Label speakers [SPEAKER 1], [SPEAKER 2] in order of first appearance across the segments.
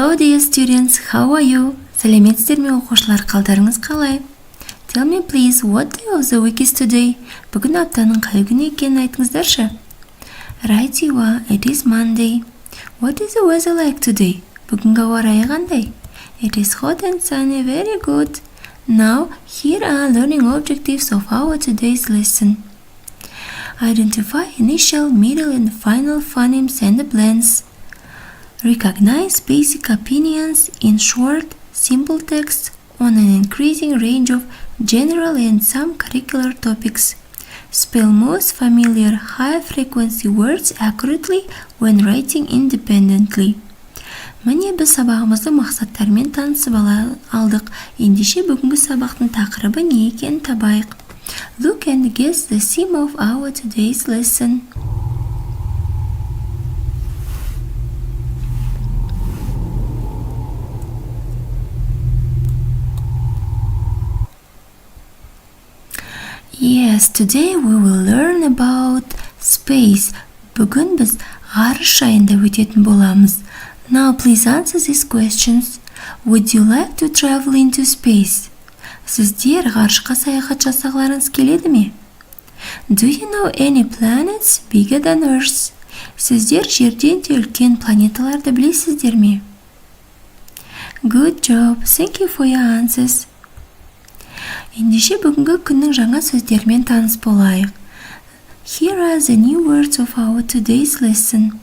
[SPEAKER 1] Hello dear students, how are you? Сәлеметсіздер ме оқушылар, қалдарыңыз қалай? Tell me please, what day of the week is today? Бүгін аптаның қай күні екенін айтыңыздаршы. Right, you are. It is Monday. What is the weather like today? Бүгінгі ауа райы қандай? It is hot and sunny. Very good. Now, here are learning objectives of our today's lesson. Identify initial, middle, and final phonemes and blends. Recognize basic opinions in short, simple text on an increasing range of general and some curricular topics. Spell most familiar high-frequency words accurately when writing independently. Міне біз сабағымыздың мақсаттарымен танысып алдық. Ендеше бүгінгі сабақтың тақырыбы не екенін табайық. Look and guess the theme of our today's lesson. Yes, today we will learn about space. Бүгін біз ғарыш жайында өтетін боламыз. Now please answer these questions. Would you like to travel into space? Сіздер ғарышқа саяхат жасағыларыңыз келеді ме? Do you know any planets bigger than Earth? Сіздер жерден де үлкен планеталарды білесіздер ме? Good job. Thank you for your answers. Ендеше бүгінгі күннің жаңа сөздермен таныс болайық. Here are the new words of our today's lesson.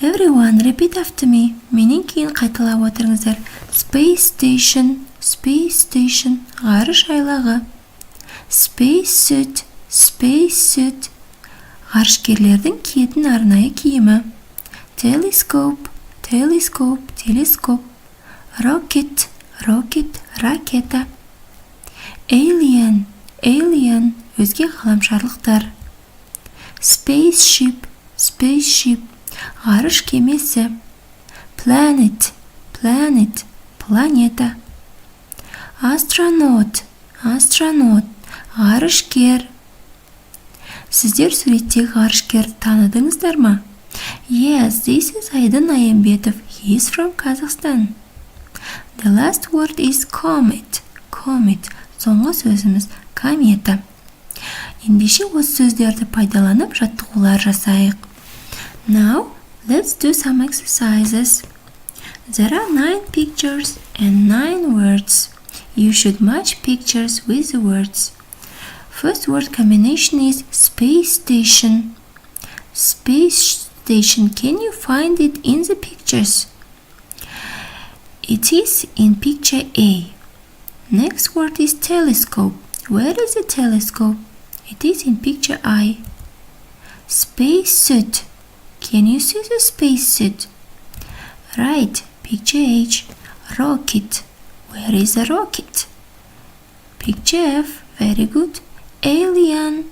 [SPEAKER 1] Everyone repeat after me. Менен кейін қайталап отырыңыздар. Space station, space station, ғарыш айлағы. Space suit, space suit, ғарышкерлердің киетін арнайы киімі. Telescope, telescope, телескоп. Rocket, rocket, ракета. Alien, alien, өзге ғаламшарлықтар. Spaceship, spaceship, ғарыш кемесі. Planet, planet, планета. Astronaut, astronaut, ғарышкер. Сіздер суреттегі ғарышкерді таныдыңыздар ма? Yes, this is Айдын Айымбетов. He is from Kazakhstan. The last word is comet, comet. Соңғы сөзіміз комета. Ендеше осы сөздерді пайдаланып жаттығулар жасайық. Now, let's do some exercises. There are 9 pictures and 9 words. You should match pictures with the words. First word combination is space station. Space station, can you find it in the pictures? It is in picture A. Next word is telescope. Where is the telescope? It is in picture I. Space suit. Can you see the space suit? Right, picture H. Rocket. Where is the rocket? Picture F. Very good. Alien.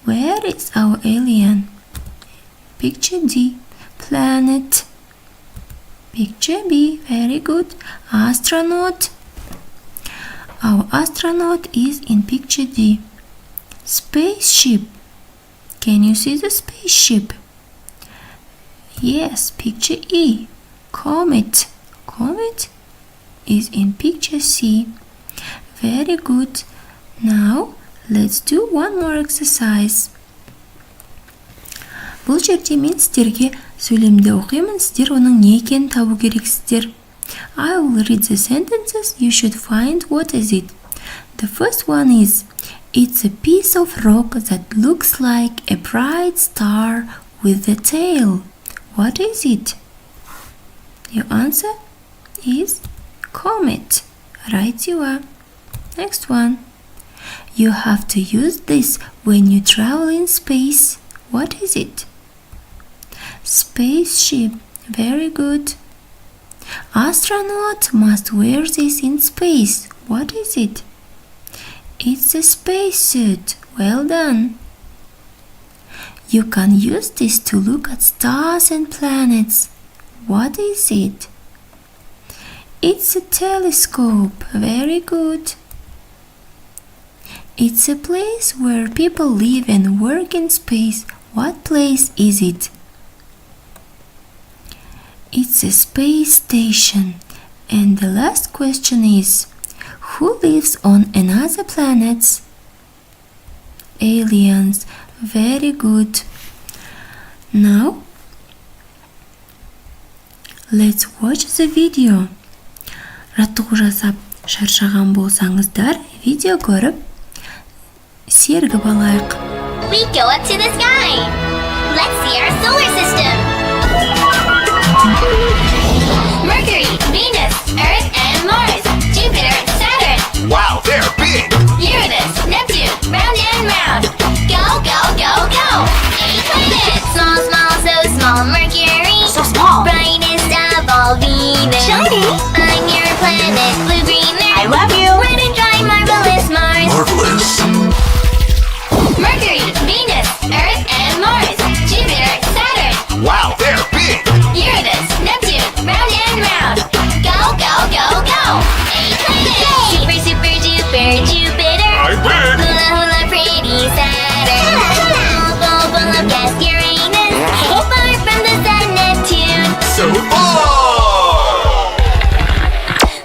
[SPEAKER 1] Where is our alien? Picture D. Planet. Picture B. Very good. Astronaut. Our astronaut is in picture D. Spaceship. Can you see the spaceship? Yes, picture E. Comet. Comet is in picture C. Very good. Now, let's do one more exercise. Бұл жерде мен сіздерге сөйлемді оқимын, сіздер оның не екенін табу керексіздер. I will read the sentences. You should find what is it. The first one is, it's a piece of rock that looks like a bright star with a tail. What is it? Your answer is comet. Right, you are. Next one. You have to use this when you travel in space. What is it? Spaceship. Very good. Astronaut must wear this in space. What is it? It's a spacesuit. Well done. You can use this to look at stars and planets. What is it? It's a telescope. Very good. It's a place where people live and work in space. What place is it? It's a space station. And the last question is, who lives on another planet? Aliens. Very good. Now, let's watch the video. Жаттығу жасап шаршаған болсаңыздар, видео көріп сергіп алайық.
[SPEAKER 2] We go up to the sky. Let's see our solar system. Mercury, Venus, Earth, and Mars. Jupiter, Saturn.
[SPEAKER 3] Wow, they're big!
[SPEAKER 2] Uranus, Neptune, round and round. Go, go, go, go. 8 planets. Small, small, so small. Mercury.
[SPEAKER 3] So small.
[SPEAKER 2] Brightest of all, Venus.
[SPEAKER 3] Shiny.
[SPEAKER 2] On your planet, blue, green, there.
[SPEAKER 3] I love you.
[SPEAKER 2] Red and dry, marvelous Mars.
[SPEAKER 3] Marvelous.
[SPEAKER 2] Mercury, Venus, Earth, and Mars. Jupiter, Saturn.
[SPEAKER 3] Wow, they're big!
[SPEAKER 2] Uranus, Neptune, round and round. Go, go, go, go. 8 planets. Super, super, duper, Jupiter.
[SPEAKER 3] I win!
[SPEAKER 2] Hula, hula, pretty Saturn. Full, full of gas, Uranus. Far from the sun, Neptune.
[SPEAKER 3] So far!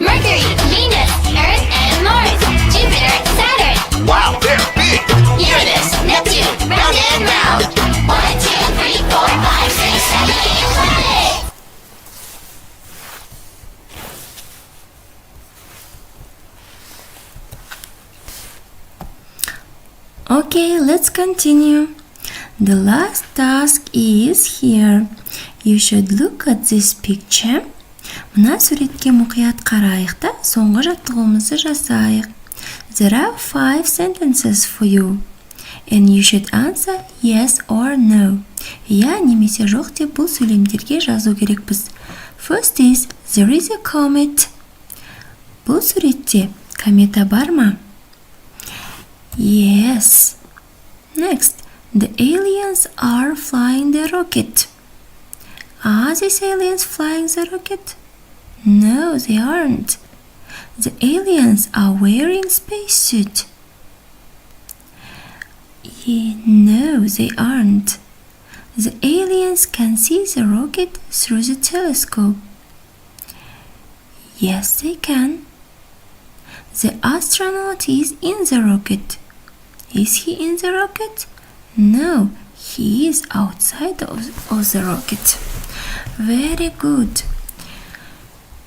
[SPEAKER 2] Mercury, Venus, Earth, and Mars. Jupiter, Saturn.
[SPEAKER 3] Wow, they're big!
[SPEAKER 2] Uranus, Neptune, round and round. 1, 2, 3, 4, 5, 6, 7, 8 planets.
[SPEAKER 1] Okay, let's continue. The last task is here. You should look at this picture. Мына суретке мұқият қарайық та, соңғы жаттығуымызды жасайық. There are 5 sentences for you. And you should answer yes or no. Я немесе жоқ деп бұл сөйлемдерге жазу керекпіз. First is, there is a comet. Бұл суретте комета бар ма? Yes. Next, the aliens are flying the rocket. Are these aliens flying the rocket? No, they aren't. The aliens are wearing spacesuit. No, they aren't. The aliens can see the rocket through the telescope. Yes, they can. The astronaut is in the rocket. Is he in the rocket? No, he is outside of the rocket. Very good.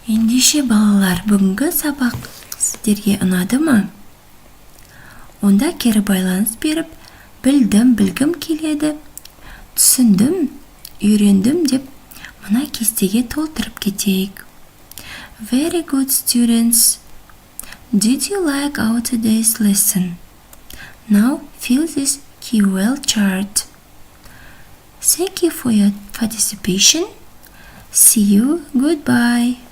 [SPEAKER 1] Ендеше балалар, бүгінгі сабақ сіздерге ұнады ма? Онда кері байланыс беріп, білдім, білгім келеді, түсіндім, үйрендім деп, мына кестеге толтырып кетейік. Very good, students. Did you like our today's lesson? Now fill this QL chart. Thank you for your participation. See you. Goodbye.